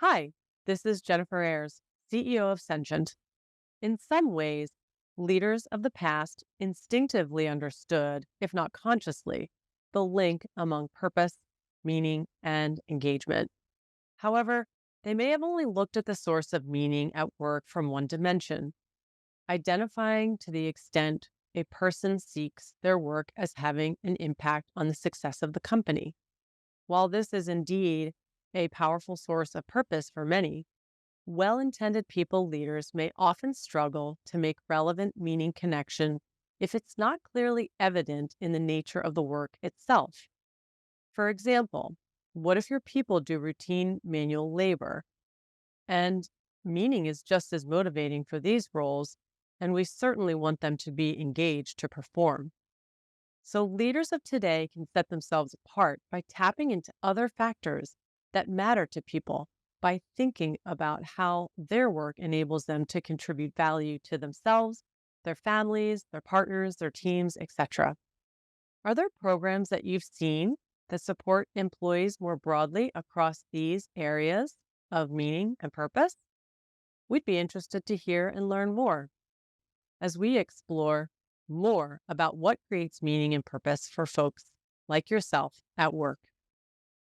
Hi, this is Jennifer Ayers, CEO of Senscient. In some ways, leaders of the past instinctively understood, if not consciously, the link among purpose, meaning, and engagement. However, they may have only looked at the source of meaning at work from one dimension, identifying to the extent a person seeks their work as having an impact on the success of the company. While this is indeed a powerful source of purpose for many, well intended people leaders may often struggle to make relevant meaning connection if it's not clearly evident in the nature of the work itself. For example, what if your people do routine manual labor and meaning is just as motivating for these roles, and we certainly want them to be engaged to perform? So, leaders of today can set themselves apart by tapping into other factors that matter to people, by thinking about how their work enables them to contribute value to themselves, their families, their partners, their teams, etc. Are there programs that you've seen that support employees more broadly across these areas of meaning and purpose? We'd be interested to hear and learn more as we explore more about what creates meaning and purpose for folks like yourself at work.